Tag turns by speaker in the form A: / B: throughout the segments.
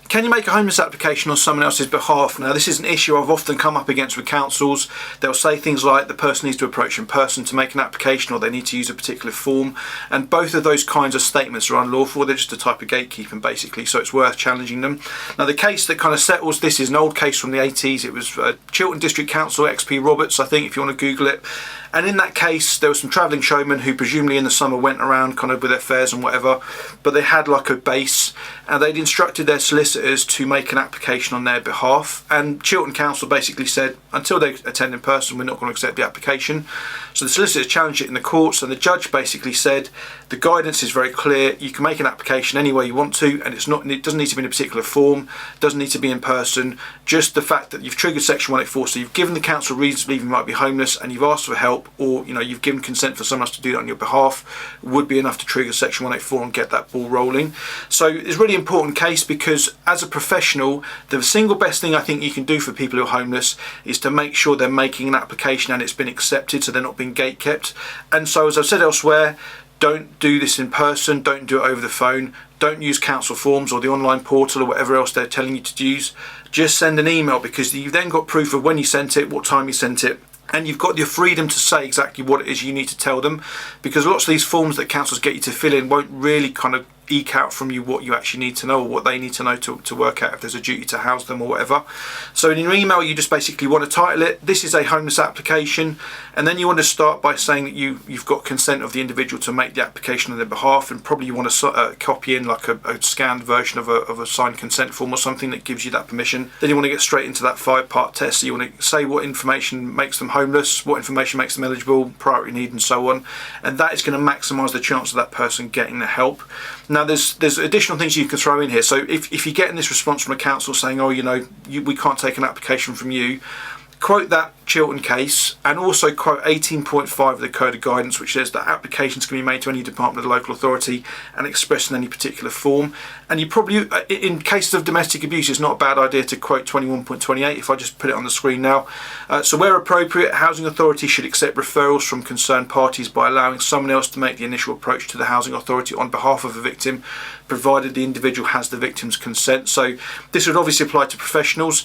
A: Can you make a homeless application on someone else's behalf? Now, this is an issue I've often come up against with councils. They'll say things like the person needs to approach in person to make an application, or they need to use a particular form. And both of those kinds of statements are unlawful. They're just a type of gatekeeping, basically, so it's worth challenging them. Now, the case that kind of settles this is an old case from the 80s. It was Chiltern District Council, XP Roberts, I think, if you want to Google it. And in that case, there were some travelling showmen who presumably in the summer went around kind of with their fares and whatever, but they had like a base, and they'd instructed their solicitors to make an application on their behalf. And Chiltern Council basically said, until they attend in person, we're not going to accept the application. So the solicitors challenged it in the courts, and the judge basically said, the guidance is very clear, you can make an application any way you want to, and it doesn't need to be in a particular form, doesn't need to be in person, just the fact that you've triggered section 184, so you've given the council reasons to believe you might be homeless, and you've asked for help, or you've given consent for someone else to do that on your behalf, would be enough to trigger section 184 and get that ball rolling. So it's a really important case, because as a professional, the single best thing I think you can do for people who are homeless is to make sure they're making an application and it's been accepted, so they're not being gate kept. And so, as I've said elsewhere, don't do this in person, don't do it over the phone, don't use council forms or the online portal or whatever else they're telling you to use. Just send an email, because you've then got proof of when you sent it, what time you sent it, and you've got your freedom to say exactly what it is you need to tell them, because lots of these forms that councils get you to fill in won't really kind of eke out from you what you actually need to know, or what they need to know to work out if there's a duty to house them or whatever. So in your email, you just basically want to title it, "This is a homeless application," and then you want to start by saying that you've got consent of the individual to make the application on their behalf, and probably you want to copy in like a scanned version of a signed consent form or something that gives you that permission. Then you want to get straight into that 5-part test. So you want to say what information makes them homeless, what information makes them eligible, priority need, and so on, and that is going to maximise the chance of that person getting the help. Now, there's additional things you can throw in here. So if you're getting this response from a council saying, oh, we can't take an application from you, quote that Chiltern case, and also quote 18.5 of the Code of Guidance, which says that applications can be made to any department of the local authority and expressed in any particular form. And you probably, in cases of domestic abuse, it's not a bad idea to quote 21.28, if I just put it on the screen now. So where appropriate, housing authority should accept referrals from concerned parties by allowing someone else to make the initial approach to the housing authority on behalf of a victim, provided the individual has the victim's consent. So this would obviously apply to professionals.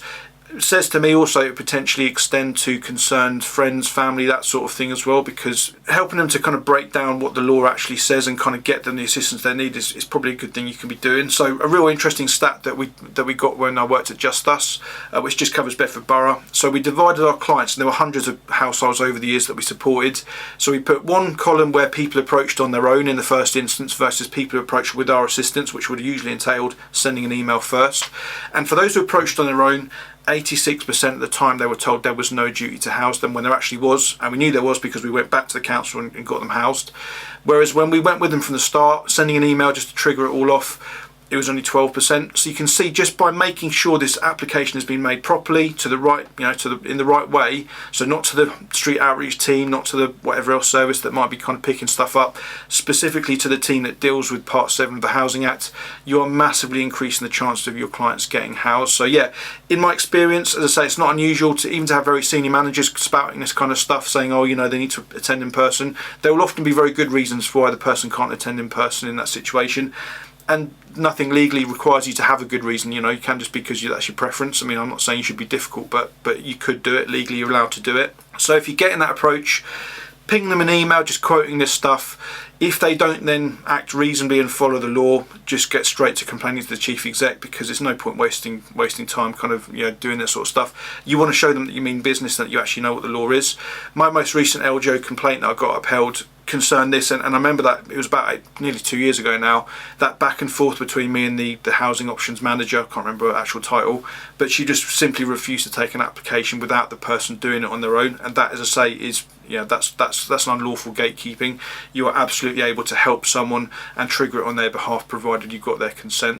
A: It says to me also it potentially extend to concerned friends, family, that sort of thing as well, because helping them to kind of break down what the law actually says and kind of get them the assistance they need is probably a good thing you can be doing. So a real interesting stat that we got when I worked at Just Us, which just covers Bedford Borough. So we divided our clients, and there were hundreds of households over the years that we supported. So we put one column where people approached on their own in the first instance versus people who approached with our assistance, which would have usually entailed sending an email first. And for those who approached on their own, 86% of the time they were told there was no duty to house them, when there actually was, and we knew there was because we went back to the council and got them housed. Whereas when we went with them from the start, sending an email just to trigger it all off, it was only 12%. So you can see, just by making sure this application has been made properly, to the right, in the right way, so not to the street outreach team, not to the whatever else service that might be kind of picking stuff up, specifically to the team that deals with Part 7 of the Housing Act, you are massively increasing the chances of your clients getting housed. So yeah, in my experience, as I say, it's not unusual to have very senior managers spouting this kind of stuff, saying, oh, they need to attend in person. There will often be very good reasons for why the person can't attend in person in that situation. And nothing legally requires you to have a good reason. You can just, because that's your preference. I mean, I'm not saying you should be difficult, but you could do it legally. You're allowed to do it. So if you're getting that approach, ping them an email just quoting this stuff. If they don't then act reasonably and follow the law, just get straight to complaining to the chief exec, because there's no point wasting time kind of doing this sort of stuff. You want to show them that you mean business, that you actually know what the law is. My most recent LGO complaint that I got upheld concerned this, and I remember that it was about nearly 2 years ago now, that back and forth between me and the housing options manager. I can't remember her actual title, but she just simply refused to take an application without the person doing it on their own. And that, as I say, is that's an unlawful gatekeeping. You are absolutely able to help someone and trigger it on their behalf, provided you've got their consent.